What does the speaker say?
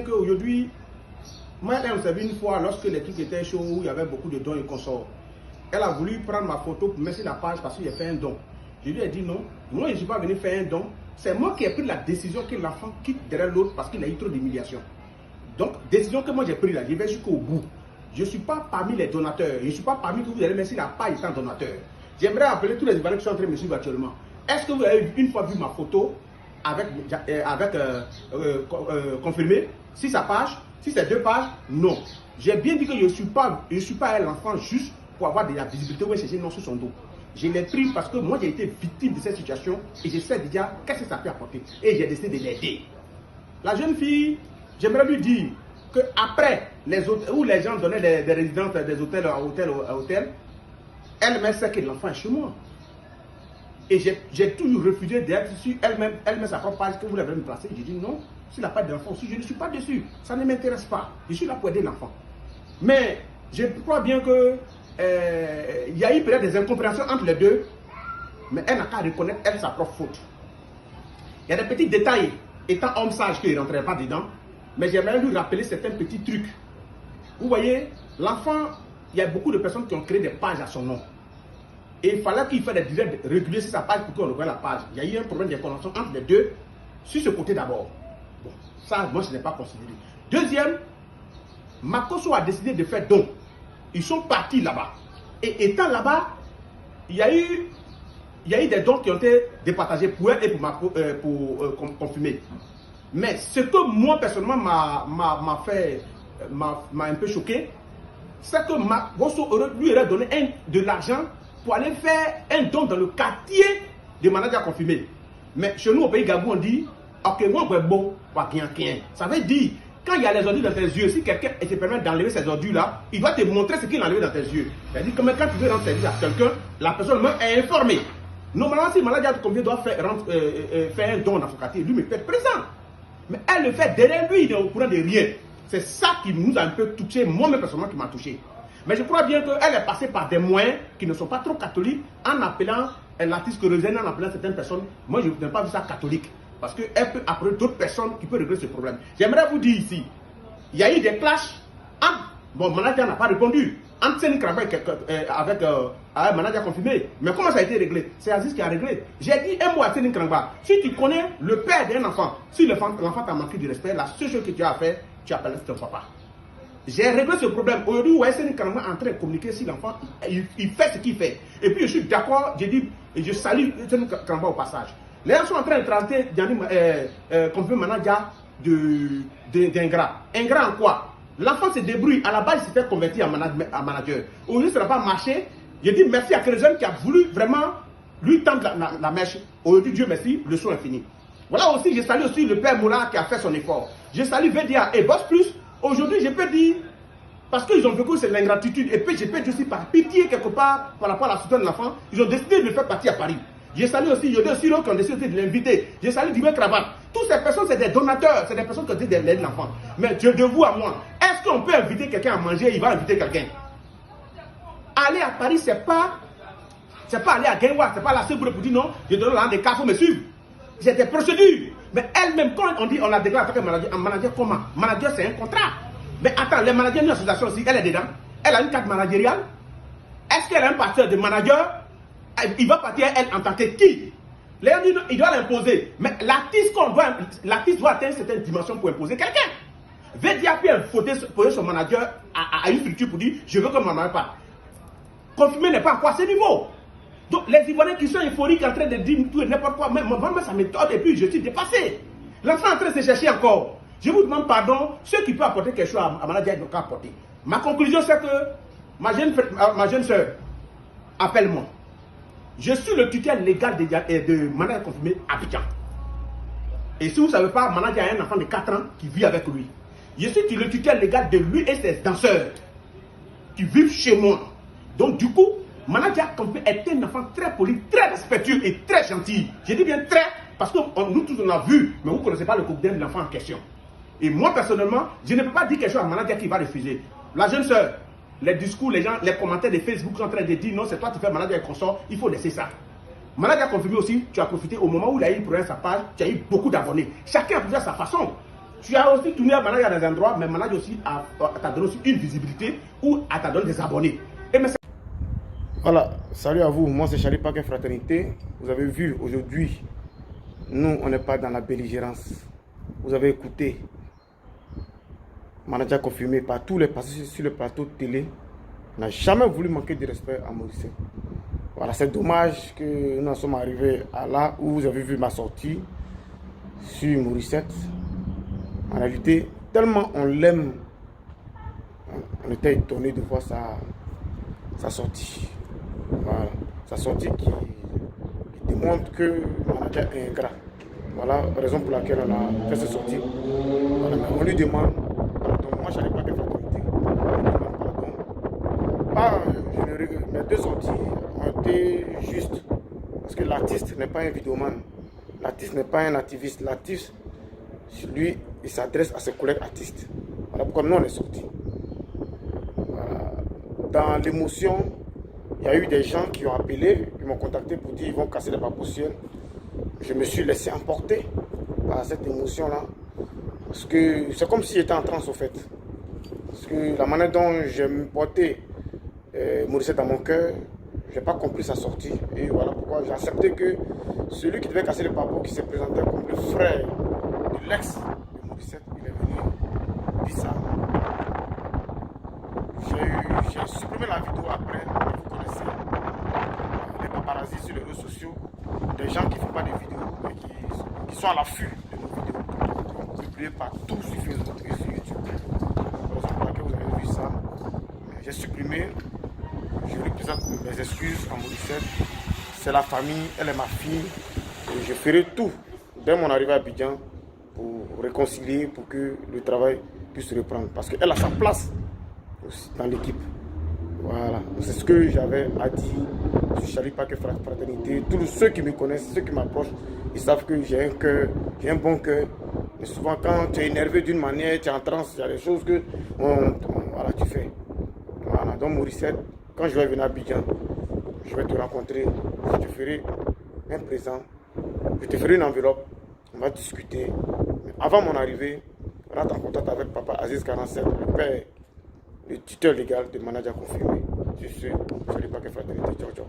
Aujourd'hui, moi, elle m'a servi une fois lorsque les trucs étaient chauds, où il y avait beaucoup de dons et consorts. Elle a voulu prendre ma photo pour mettre sur la page parce qu'il a fait un don. Je lui ai dit non, moi je ne suis pas venu faire un don. C'est moi qui ai pris la décision que l'enfant quitte derrière l'autre parce qu'il a eu trop d'humiliation. Donc, décision que moi j'ai prise là, je vais jusqu'au bout. Je ne suis pas parmi les donateurs. Je ne suis pas parmi que vous allez mettre sur la page étant donateur. J'aimerais appeler tous les Ivoiriens qui sont en train de me suivre actuellement. Est-ce que vous avez une fois vu ma photo avec confirmé si sa page, si c'est 2 pages? Non. J'ai bien dit que je ne suis pas l'enfant juste pour avoir de la visibilité ou chercher non sur son dos. Je l'ai pris parce que moi j'ai été victime de cette situation et je sais déjà qu'est-ce que ça peut apporter. Et j'ai décidé de l'aider. La jeune fille, j'aimerais lui dire qu'après les hôtels où les gens donnaient des résidences des hôtels à hôtel, elle met ça que l'enfant est chez moi. Et j'ai toujours refusé d'être sur elle-même sa propre page que vous l'avez me placé. J'ai dit non, sur la page de l'enfant aussi, je ne suis pas dessus. Ça ne m'intéresse pas. Je suis là pour aider l'enfant. Mais je crois bien que il y a eu peut-être des incompréhensions entre les deux, mais elle n'a qu'à reconnaître elle sa propre faute. Il y a des petits détails, étant homme sage, qu'il ne rentrait pas dedans, mais j'aimerais lui rappeler certains petits trucs. Vous voyez, l'enfant, il y a beaucoup de personnes qui ont créé des pages à son nom. Et il fallait qu'il fasse des directs réguliers sur sa page pour qu'on revoie la page. Il y a eu un problème de connexion entre les deux, sur ce côté d'abord. Bon, ça, moi, je n'ai pas considéré. Deuxième, Makosso a décidé de faire don. Ils sont partis là-bas. Et étant là-bas, il y a eu des dons qui ont été départagés pour elle et pour confirmer. Mais ce que moi, personnellement, m'a un peu choqué, c'est que Makosso lui aurait donné de l'argent pour aller faire un don dans le quartier de manager confirmé. Mais chez nous, au pays Gabon, on dit ok, moi, je suis bon, ça veut dire, quand il y a les ordures dans tes yeux, si quelqu'un se permet d'enlever ces ordures-là, il doit te montrer ce qu'il a enlevé dans tes yeux. C'est-à-dire que quand tu veux rendre service à quelqu'un, la personne est informée. Normalement, si le manager confirmé doit faire un don dans son quartier, lui me fait présent. Mais elle le fait derrière lui, il est au courant de rien. C'est ça qui nous a un peu touché, moi-même personnellement qui m'a touché. Mais je crois bien qu'elle est passée par des moyens qui ne sont pas trop catholiques en appelant l'artiste chorésien, en appelant certaines personnes. Moi, je n'ai pas vu ça catholique. Parce qu'elle peut appeler d'autres personnes qui peuvent régler ce problème. J'aimerais vous dire ici, il y a eu des clashs. Bon, le manager n'a pas répondu. Entre Séni Kramba avec un manager confirmé. Mais comment ça a été réglé? C'est Aziz qui a réglé. J'ai dit un mot à Séni Kramba. Si tu connais le père d'un enfant, si l'enfant t'a manqué de respect, la seule chose que tu as à faire, tu appelles ton papa. J'ai réglé ce problème. Aujourd'hui, vous Séni Kramba est en train de communiquer sur l'enfant. Il fait ce qu'il fait. Et puis je suis d'accord, j'ai dit, je salue Séni Kramba au passage. Les gens sont en train de traiter comme manager d'ingrat. Ingrat en quoi? L'enfant se débrouille. À la base, il s'est fait convertir en manager. Aujourd'hui, ça n'a pas marché. Je dis merci à Crézon qui a voulu vraiment lui tendre la mèche. Aujourd'hui, Dieu merci, le son est fini. Voilà aussi, je salue aussi le père Moula qui a fait son effort. Je salue Vedia et Boss Plus. Aujourd'hui, je peux dire, parce qu'ils ont vécu cette ingratitude, et puis je peux dire aussi par pitié quelque part par rapport à la situation de l'enfant, ils ont décidé de le faire partir à Paris. Je salue aussi Yodé Siro qui ont décidé de l'inviter. Je salue Dibé Cravate. Toutes ces personnes, c'est des donateurs. C'est des personnes qui ont décidé d'aider l'enfant. Mais de vous à moi, est-ce qu'on peut inviter quelqu'un à manger? Il va inviter quelqu'un. Aller à Paris, c'est pas aller à Genwa. C'est pas la seule pour dire non, je donne là des cas, il faut me suivre. C'est des procédures. Mais elle-même, quand on dit on la déclare en tant que manager, un manager comment? Manager, c'est un contrat. Mais attends, les managers d'une association aussi, elle est dedans. Elle a une carte managériale. Est-ce qu'elle a un partenaire de manager? Il va partir elle en tant que qui? Il doit l'imposer. Mais l'artiste doit atteindre certaines dimensions pour imposer quelqu'un. Vedia peut poser son manager à une structure pour dire je veux que mon manager parte. Confirmer n'est pas encore à ce niveau. Donc les Ivoiriens qui sont euphoriques en train de dire tout et n'importe quoi, même vraiment ça m'étonne et puis je suis dépassé. L'enfant est en train de se chercher encore. Je vous demande pardon, ceux qui peuvent apporter quelque chose à manager, ils n'ont qu'à apporter. Ma conclusion c'est que ma jeune soeur, appelle-moi. Je suis le tuteur légal de manager confirmé à Abidjan. Et si vous ne savez pas, manager a un enfant de 4 ans qui vit avec lui. Je suis le tuteur légal de lui et ses danseurs qui vivent chez moi. Donc du coup, manager confirmé est un enfant très poli, très respectueux et très gentil. Je dis bien très, parce que nous tous on a vu, mais vous ne connaissez pas le quotidien de l'enfant en question. Et moi personnellement, je ne peux pas dire quelque chose à un manager qui va refuser. La jeune soeur, les discours, les gens, les commentaires de Facebook sont en train de dire non, c'est toi qui fais manager et consort, il faut laisser ça. Manager confirmé aussi, tu as profité au moment où il a eu pour sa page, tu as eu beaucoup d'abonnés. Chacun a profité à sa façon. Tu as aussi tourné à Manager dans des endroits, mais Manager aussi t'a donné aussi une visibilité ou t'a donné des abonnés. Voilà, salut à vous, moi c'est Charlie Paquet Fraternité. Vous avez vu aujourd'hui, nous on n'est pas dans la belligérance. Vous avez écouté, Manager confirmé par tous les passagers sur le plateau de télé, n'a jamais voulu manquer de respect à Morissette. Voilà, c'est dommage que nous en sommes arrivés à là où vous avez vu ma sortie sur Morissette. En réalité, tellement on l'aime, on était étonné de voir sa sortie. Voilà, sa sortie qui démontre que le manager est ingrat. Voilà la raison pour laquelle on a fait cette sortie. Voilà, on lui demande pardon. Moi, je n'allais pas de fraternité. On lui demande pardon. Pas généreux, mes deux sorties ont été justes. Parce que l'artiste n'est pas un vidéoman. L'artiste n'est pas un activiste. L'artiste, lui, il s'adresse à ses collègues artistes. Voilà pourquoi nous, on est sortis. Voilà. Dans l'émotion, il y a eu des gens qui ont appelé, qui m'ont contacté pour dire qu'ils vont casser les baboussières. Je me suis laissé emporter par cette émotion-là. Parce que c'est comme si j'étais en transe au fait. Parce que la manière dont j'ai porté Morissette dans mon cœur, je n'ai pas compris sa sortie. Et voilà pourquoi j'ai accepté que celui qui devait casser le papeau, qui s'est présenté comme le frère de l'ex de Morissette, il est venu dire ça. J'ai supprimé la vidéo après, vous connaissez les paparazzi sur les réseaux sociaux, des gens qui ne font pas de vidéos, mais qui sont à l'affût de nos vidéos, qui ont publié partout sur Facebook et sur YouTube. C'est pour laquelle vous avez vu ça. J'ai supprimé, je lui présente mes excuses à Morissette. C'est la famille, elle est ma fille, et je ferai tout dès mon arrivée à Abidjan pour réconcilier, pour que le travail puisse reprendre. Parce qu'elle a sa place aussi dans l'équipe. Voilà, c'est ce que j'avais à dire sur Charlie Paquet Fraternité. Tous ceux qui me connaissent, ceux qui m'approchent, ils savent que j'ai un cœur, j'ai un bon cœur. Mais souvent, quand tu es énervé d'une manière, tu es en transe, il y a des choses que voilà, tu fais. Voilà, donc Morissette, quand je vais venir à Abidjan, je vais te rencontrer, je te ferai un présent, je te ferai une enveloppe, on va discuter. Mais avant mon arrivée, rentre en contact avec Papa Aziz 47, le père, le tuteur légal de Manager confirmé. Je suis Charlie Paquet Fraternité. Ciao, ciao.